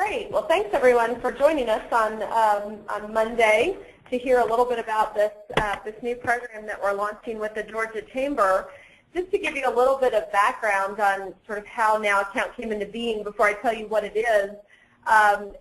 Great. Well, thanks everyone for joining us on Monday to hear a little bit about this new program that we're launching with the Georgia Chamber. Just to give you a little bit of background on sort of how NowAccount came into being before I tell you what it is,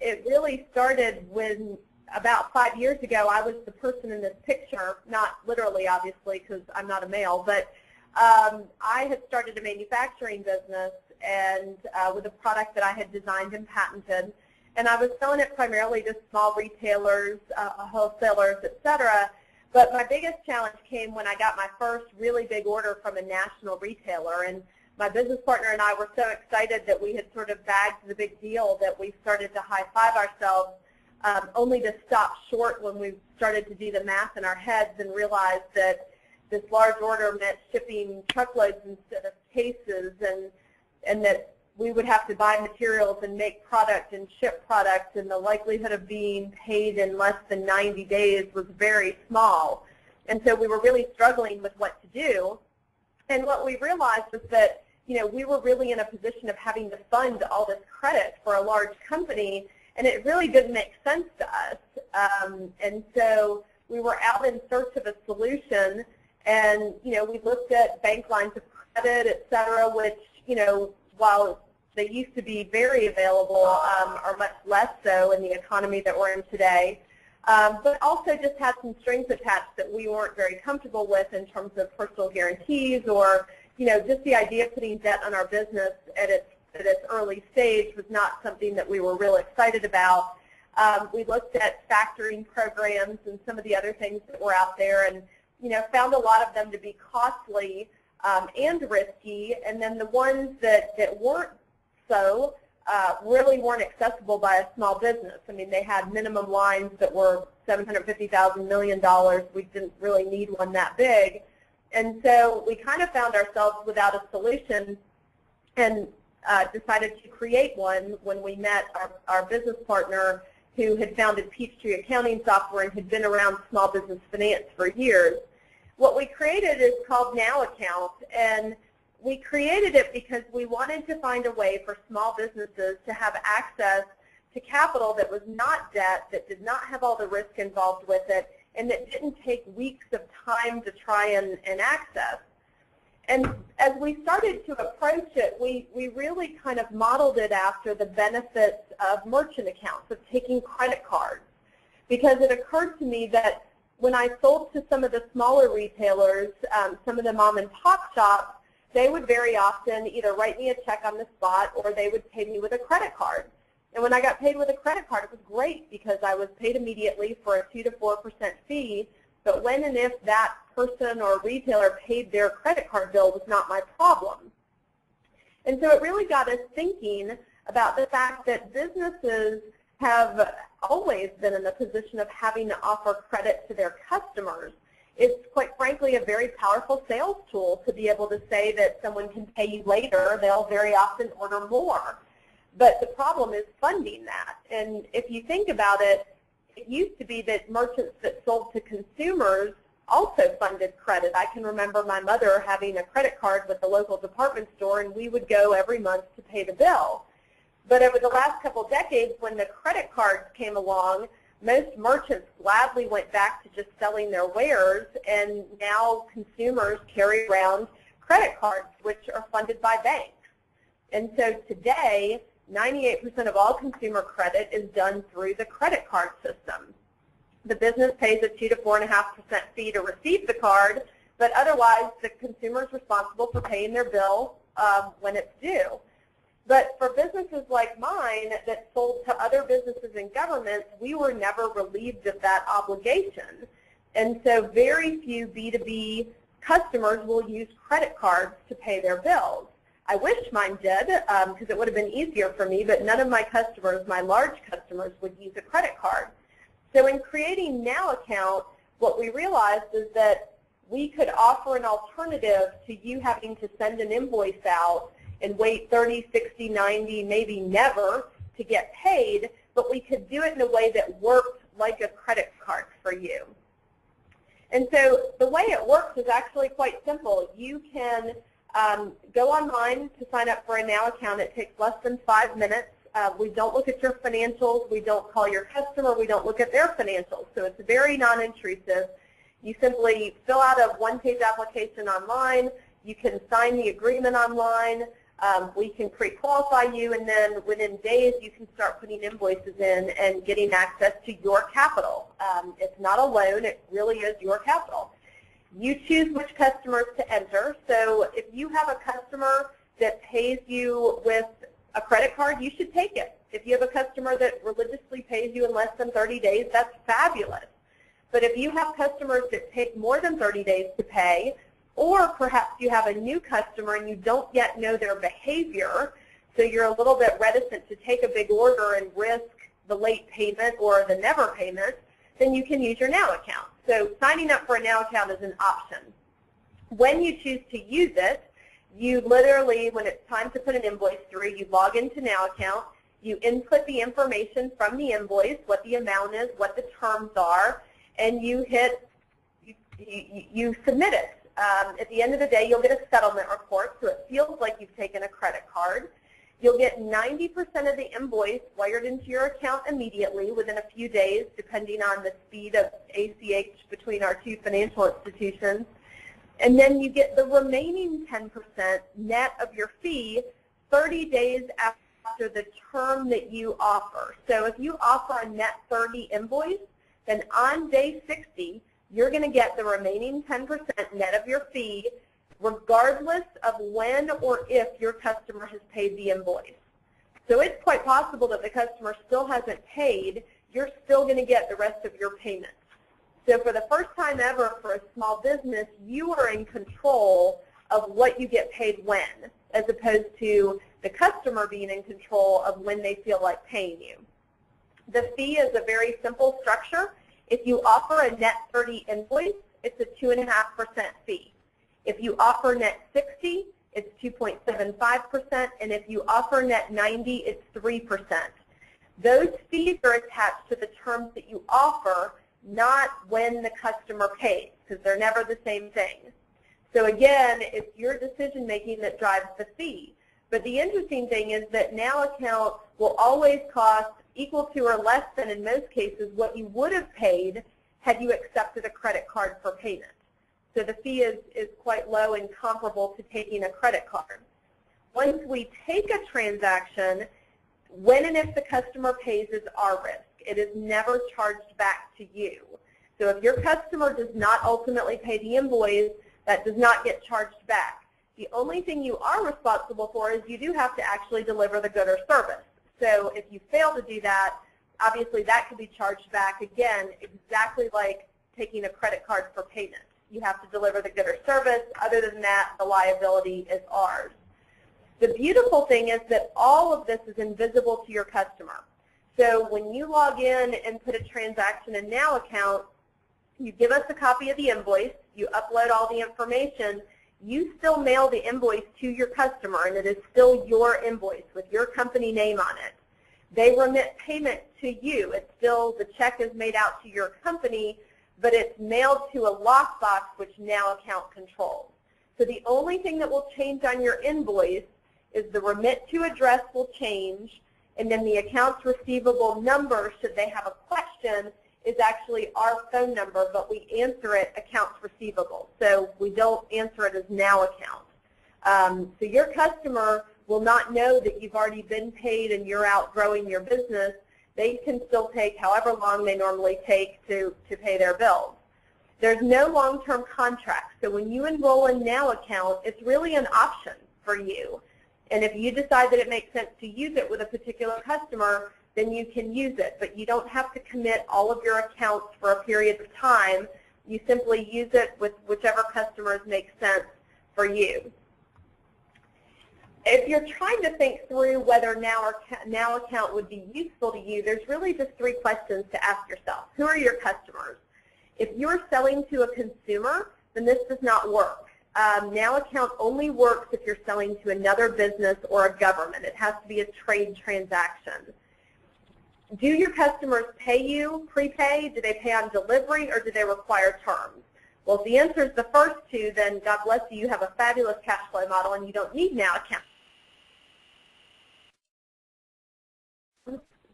it really started when about 5 years ago I was the person in this picture, not literally obviously because I'm not a male, but I had started a manufacturing business and with a product that I had designed and patented, and I was selling it primarily to small retailers, wholesalers, etc. But my biggest challenge came when I got my first really big order from a national retailer, and my business partner and I were so excited that we had sort of bagged the big deal that we started to high-five ourselves, only to stop short when we started to do the math in our heads and realize that this large order meant shipping truckloads instead of cases, and that we would have to buy materials and make product and ship product, and the likelihood of being paid in less than 90 days was very small. And so we were really struggling with what to do. And what we realized was that, you know, we were really in a position of having to fund all this credit for a large company, and it really didn't make sense to us. And so we were out in search of a solution, and, you know, we looked at bank lines of credit, et cetera, which, you know, while they used to be very available, are much less so in the economy that we're in today. But also just had some strings attached that we weren't very comfortable with in terms of personal guarantees, or, you know, just the idea of putting debt on our business at its early stage was not something that we were real excited about. We looked at factoring programs and some of the other things that were out there, and, you know, found a lot of them to be costly and risky, and then the ones that weren't so really weren't accessible by a small business. I mean, they had minimum lines that were $750,000, $1 million. We didn't really need one that big. And so we kind of found ourselves without a solution and decided to create one when we met our business partner who had founded Peachtree Accounting Software and had been around small business finance for years. What we created is called NowAccount, and we created it because we wanted to find a way for small businesses to have access to capital that was not debt, that did not have all the risk involved with it, and that didn't take weeks of time to try and access. And as we started to approach it, we really kind of modeled it after the benefits of merchant accounts, of taking credit cards, because it occurred to me that when I sold to some of the smaller retailers, some of the mom and pop shops, they would very often either write me a check on the spot or they would pay me with a credit card. And when I got paid with a credit card, it was great because I was paid immediately for a 2 to 4% fee. But when and if that person or retailer paid their credit card bill was not my problem. And so it really got us thinking about the fact that businesses have always been in the position of having to offer credit to their customers. It's quite frankly a very powerful sales tool to be able to say that someone can pay you later. They'll very often order more. But the problem is funding that. And if you think about it, it used to be that merchants that sold to consumers also funded credit. I can remember my mother having a credit card with the local department store, and we would go every month to pay the bill. But over the last couple decades, when the credit cards came along, most merchants gladly went back to just selling their wares, and now consumers carry around credit cards, which are funded by banks. And so today, 98% of all consumer credit is done through the credit card system. The business pays a 2 to 4.5% fee to receive the card, but otherwise the consumer is responsible for paying their bill when it's due. But for businesses like mine that sold to other businesses and governments, we were never relieved of that obligation. And so very few B2B customers will use credit cards to pay their bills. I wish mine did, because it would have been easier for me, but none of my customers, my large customers, would use a credit card. So in creating NowAccount, what we realized is that we could offer an alternative to you having to send an invoice out and wait 30, 60, 90, maybe never to get paid, but we could do it in a way that worked like a credit card for you. And so the way it works is actually quite simple. You can go online to sign up for a NowAccount. It takes less than 5 minutes. We don't look at your financials. We don't call your customer. We don't look at their financials. So it's very non-intrusive. You simply fill out a one-page application online. You can sign the agreement online. We can pre-qualify you, and then within days you can start putting invoices in and getting access to your capital. It's not a loan. It really is your capital. You choose which customers to enter. So if you have a customer that pays you with a credit card, you should take it. If you have a customer that religiously pays you in less than 30 days, that's fabulous. But if you have customers that take more than 30 days to pay, or perhaps you have a new customer and you don't yet know their behavior, so you're a little bit reticent to take a big order and risk the late payment or the never payment, then you can use your Now account. So signing up for a Now account is an option. When you choose to use it, you literally, when it's time to put an invoice through, you log into Now account, you input the information from the invoice, what the amount is, what the terms are, and you submit it. At the end of the day, you'll get a settlement report, so it feels like you've taken a credit card. You'll get 90% of the invoice wired into your account immediately within a few days, depending on the speed of ACH between our two financial institutions. And then you get the remaining 10% net of your fee 30 days after the term that you offer. So if you offer a net 30 invoice, then on day 60, you're going to get the remaining 10% net of your fee, regardless of when or if your customer has paid the invoice. So it's quite possible that the customer still hasn't paid. You're still going to get the rest of your payment. So for the first time ever for a small business, you are in control of what you get paid when, as opposed to the customer being in control of when they feel like paying you. The fee is a very simple structure. If you offer a net 30 invoice, it's a 2.5% fee. If you offer net 60, it's 2.75%, and if you offer net 90, it's 3%. Those fees are attached to the terms that you offer, not when the customer pays, because they're never the same thing. So again, it's your decision making that drives the fee. But the interesting thing is that Now account will always cost equal to or less than, in most cases, what you would have paid had you accepted a credit card for payment. So the fee is quite low and comparable to taking a credit card. Once we take a transaction, when and if the customer pays is our risk. It is never charged back to you. So if your customer does not ultimately pay the invoice, that does not get charged back. The only thing you are responsible for is you do have to actually deliver the good or service. So if you fail to do that, obviously that could be charged back again, exactly like taking a credit card for payment. You have to deliver the good or service. Other than that, the liability is ours. The beautiful thing is that all of this is invisible to your customer. So when you log in and put a transaction in Now account, you give us a copy of the invoice, you upload all the information, you still mail the invoice to your customer, and it is still your invoice with your company name on it. They remit payment to you. It's still, the check is made out to your company, but it's mailed to a lockbox which Now account controls. So the only thing that will change on your invoice is the remit to address will change, and then the accounts receivable number, should they have a question, is actually our phone number, but we answer it accounts receivable. So we don't answer it as Now account. So your customer will not know that you've already been paid and you're out growing your business. They can still take however long they normally take to pay their bills. There's no long-term contract. So when you enroll in Now account, it's really an option for you. And if you decide that it makes sense to use it with a particular customer, then you can use it. But you don't have to commit all of your accounts for a period of time. You simply use it with whichever customers make sense for you. If you're trying to think through whether Now account would be useful to you, there's really just 3 questions to ask yourself. Who are your customers? If you're selling to a consumer, then this does not work. Now account only works if you're selling to another business or a government. It has to be a trade transaction. Do your customers pay you prepay? Do they pay on delivery, or do they require terms? Well, if the answer is the first 2, then God bless you, you have a fabulous cash flow model and you don't need Now account.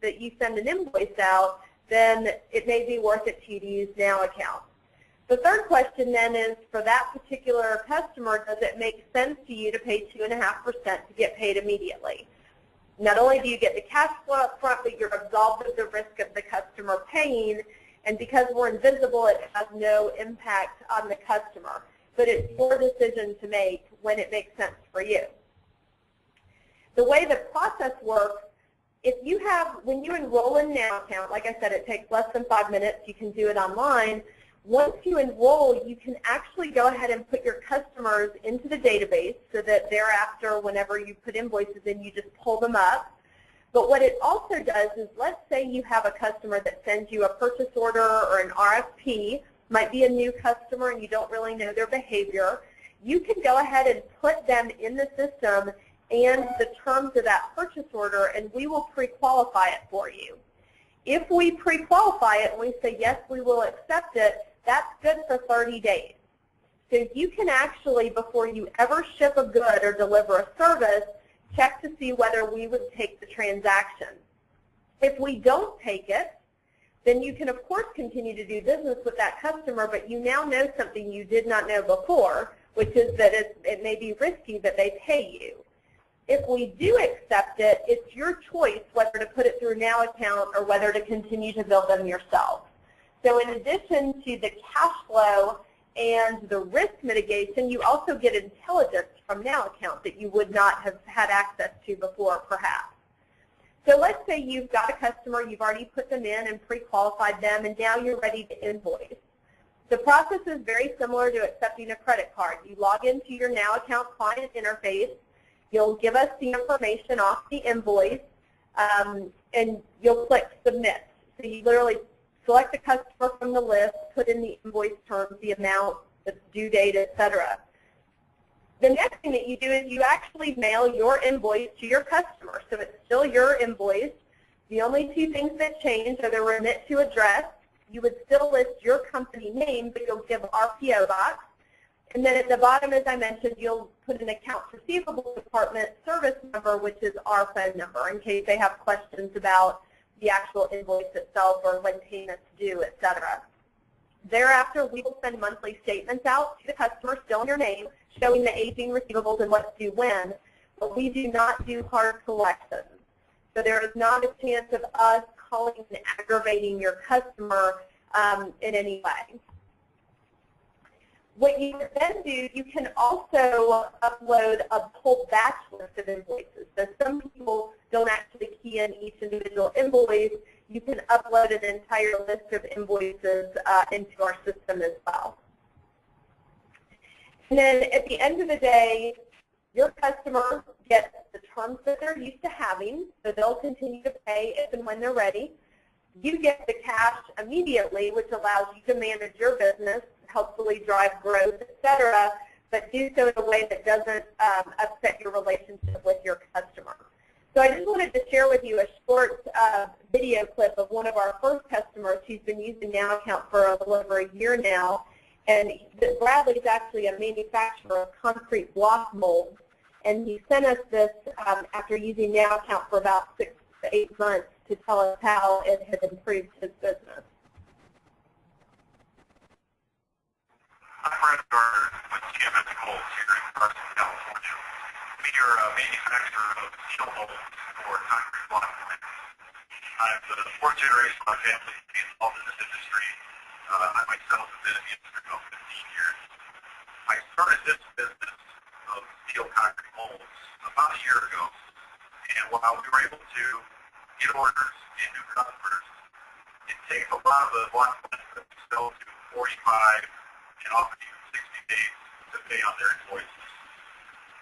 that you send an invoice out, then it may be worth it to you to use NowAccount. The third question then is, for that particular customer, does it make sense to you to pay 2.5% to get paid immediately? Not only do you get the cash flow up front, but you're absolved of the risk of the customer paying, and because we're invisible, it has no impact on the customer. But it's your decision to make when it makes sense for you. The way the process works, when you enroll in NowAccount, like I said, it takes less than 5 minutes. You can do it online. Once you enroll, you can actually go ahead and put your customers into the database so that thereafter, whenever you put invoices in, you just pull them up. But what it also does is, let's say you have a customer that sends you a purchase order or an RFP, might be a new customer and you don't really know their behavior. You can go ahead and put them in the system and the terms of that purchase order, and we will pre-qualify it for you. If we pre-qualify it and we say, yes, we will accept it, that's good for 30 days. So you can actually, before you ever ship a good or deliver a service, check to see whether we would take the transaction. If we don't take it, then you can, of course, continue to do business with that customer, but you now know something you did not know before, which is that it may be risky that they pay you. If we do accept it, it's your choice whether to put it through NowAccount or whether to continue to bill them yourself. So in addition to the cash flow and the risk mitigation, you also get intelligence from NowAccount that you would not have had access to before, perhaps. So let's say you've got a customer, you've already put them in and pre-qualified them, and now you're ready to invoice. The process is very similar to accepting a credit card. You log into your NowAccount client interface. You'll give us the information off the invoice, and you'll click Submit. So you literally select the customer from the list, put in the invoice terms, the amount, the due date, etc. The next thing that you do is you actually mail your invoice to your customer. So it's still your invoice. The only two things that change are the remit to address. You would still list your company name, but you'll give our PO box. And then at the bottom, as I mentioned, you'll put an accounts receivable department service number, which is our phone number, in case they have questions about the actual invoice itself or when payments due, etc. Thereafter, we will send monthly statements out to the customer, still in your name, showing the aging receivables and what's due when, but we do not do hard collections. So there is not a chance of us calling and aggravating your customer in any way. What you would then do, you can also upload a whole batch list of invoices. So some people don't actually key in each individual invoice. You can upload an entire list of invoices into our system as well. And then at the end of the day, your customer gets the terms that they're used to having, so they'll continue to pay if and when they're ready. You get the cash immediately, which allows you to manage your business, hopefully drive growth, etc., but do so in a way that doesn't upset your relationship with your customer. So I just wanted to share with you a short video clip of one of our first customers who's been using NowAccount for a little over a year now. And Bradley is actually a manufacturer of concrete block molds, and he sent us this after using NowAccount for about 6 to 8 months to tell us how it has improved his business. I'm Brad Gardner with TMS Molds here in Carson, California. We are a manufacturer of steel molds for concrete block plants. I'm the fourth generation of my family to be involved in this industry. I myself have been in the industry for about 15 years. I started this business of steel concrete molds about a year ago, and while we were able to get orders and new customers, it takes a lot of the block plants that we sell to 45 and often even 60 days to pay on their invoices.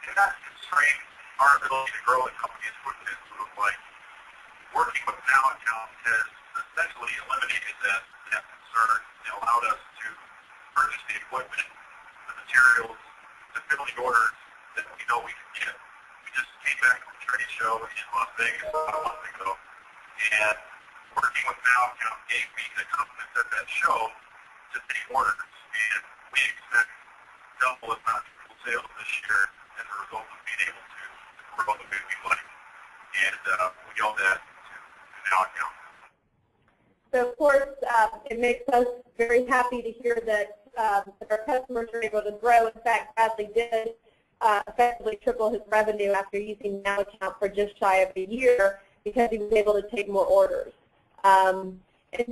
And that constrains our ability to grow the company as quickly as we would like. Working with NowAccount has essentially eliminated that concern and allowed us to purchase the equipment, the materials, to fill the orders that we know we can get. We just came back from a trade show in Las Vegas about a month ago, and working with NowAccount gave me the confidence at that show to take orders. And we expect double, if not triple sales this year as a result of being able to grow the way we like. And we owe that to NowAccount? So, of course, it makes us very happy to hear that our customers are able to grow. In fact, Bradley did effectively triple his revenue after using NowAccount for just shy of a year because he was able to take more orders. And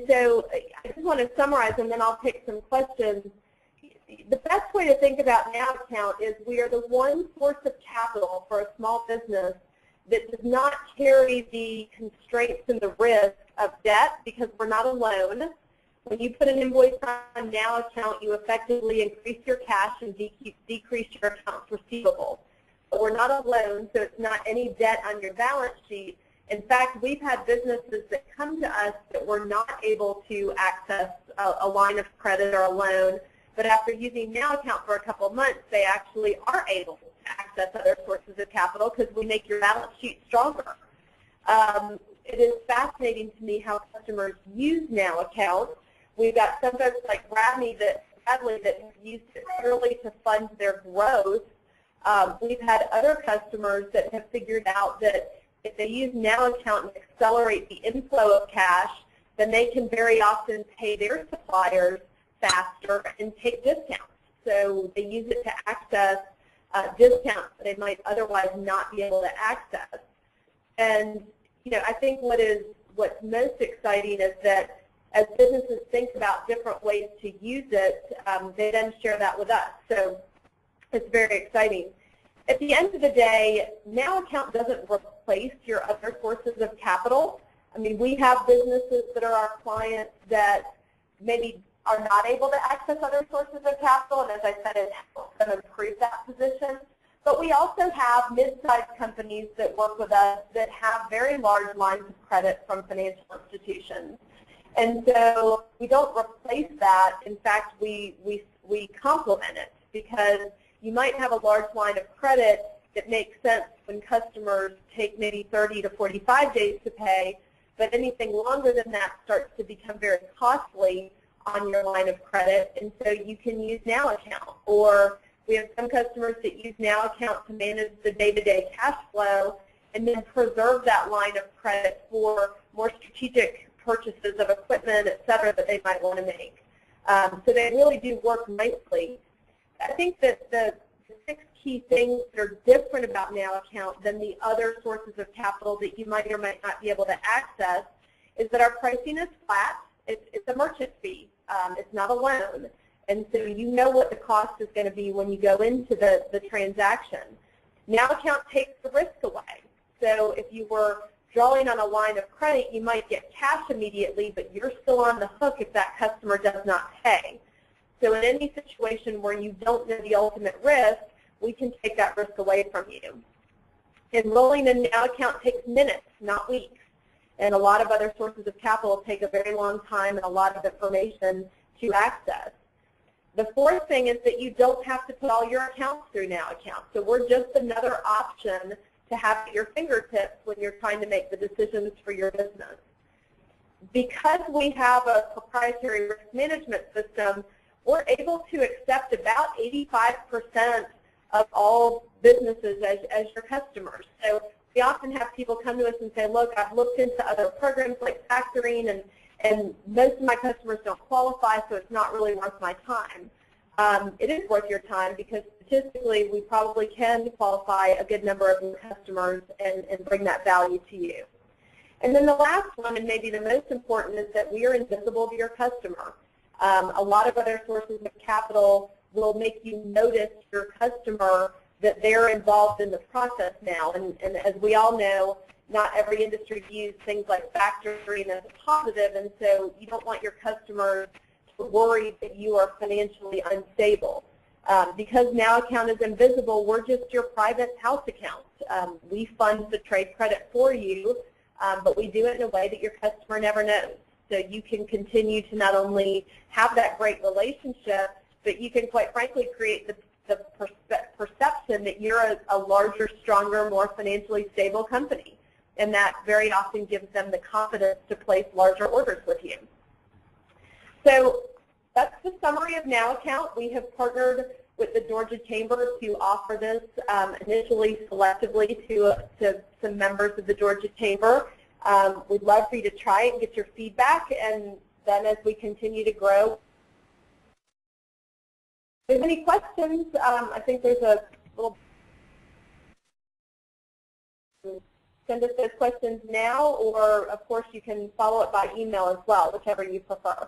so I just want to summarize, and then I'll take some questions. The best way to think about NowAccount is we are the one source of capital for a small business that does not carry the constraints and the risk of debt because we're not a loan. When you put an invoice on NowAccount, you effectively increase your cash and decrease your accounts receivable. But we're not a loan, so it's not any debt on your balance sheet. In fact, we've had businesses that come to us that were not able to access a line of credit or a loan, but after using NowAccount for a couple of months, they actually are able to access other sources of capital because we make your balance sheet stronger. It is fascinating to me how customers use NowAccount. We've got some folks like Bradley that have used it purely to fund their growth. We've had other customers that have figured out that if they use NowAccount and accelerate the inflow of cash, then they can very often pay their suppliers faster and take discounts. So they use it to access discounts that they might otherwise not be able to access. And I think what's most exciting is that as businesses think about different ways to use it, they then share that with us. So it's very exciting. At the end of the day, NowAccount doesn't replace your other sources of capital. I mean, we have businesses that are our clients that maybe are not able to access other sources of capital, and as I said, it helps them improve that position. But we also have mid-sized companies that work with us that have very large lines of credit from financial institutions. And so we don't replace that. In fact, we complement it because you might have a large line of credit that makes sense when customers take maybe 30 to 45 days to pay, but anything longer than that starts to become very costly on your line of credit, and so you can use NowAccount. Or we have some customers that use NowAccount to manage the day-to-day cash flow and then preserve that line of credit for more strategic purchases of equipment, et cetera, that they might want to make. So they really do work nicely. I think that the 6 key things that are different about NowAccount than the other sources of capital that you might or might not be able to access is that our pricing is flat. It's a merchant fee. It's not a loan. And so you know what the cost is going to be when you go into the transaction. NowAccount takes the risk away. So if you were drawing on a line of credit, you might get cash immediately, but you're still on the hook if that customer does not pay. So in any situation where you don't know the ultimate risk, we can take that risk away from you. Enrolling in NowAccount takes minutes, not weeks. And a lot of other sources of capital take a very long time and a lot of information to access. The 4th thing is that you don't have to put all your accounts through NowAccount. So we're just another option to have at your fingertips when you're trying to make the decisions for your business. Because we have a proprietary risk management system, we're able to accept about 85% of all businesses as your customers. So we often have people come to us and say, look, I've looked into other programs like factoring, and most of my customers don't qualify, so it's not really worth my time. It is worth your time because statistically we probably can qualify a good number of new customers and bring that value to you. And then the last one, and maybe the most important, is that we are invisible to your customer. A lot of other sources of capital will make you notice your customer that they're involved in the process now. And as we all know, not every industry views things like factoring as a positive, and so you don't want your customers to worry that you are financially unstable. Because NowAccount is invisible, we're just your private house account. We fund the trade credit for you, but we do it in a way that your customer never knows. So you can continue to not only have that great relationship, but you can quite frankly create the perception that you're a larger, stronger, more financially stable company. And that very often gives them the confidence to place larger orders with you. So that's the summary of NowAccount. We have partnered with the Georgia Chamber to offer this initially selectively to some members of the Georgia Chamber. We'd love for you to try it and get your feedback, and then as we continue to grow. If there's any questions, I think there's a little, send us those questions now, or of course you can follow up by email as well, whichever you prefer.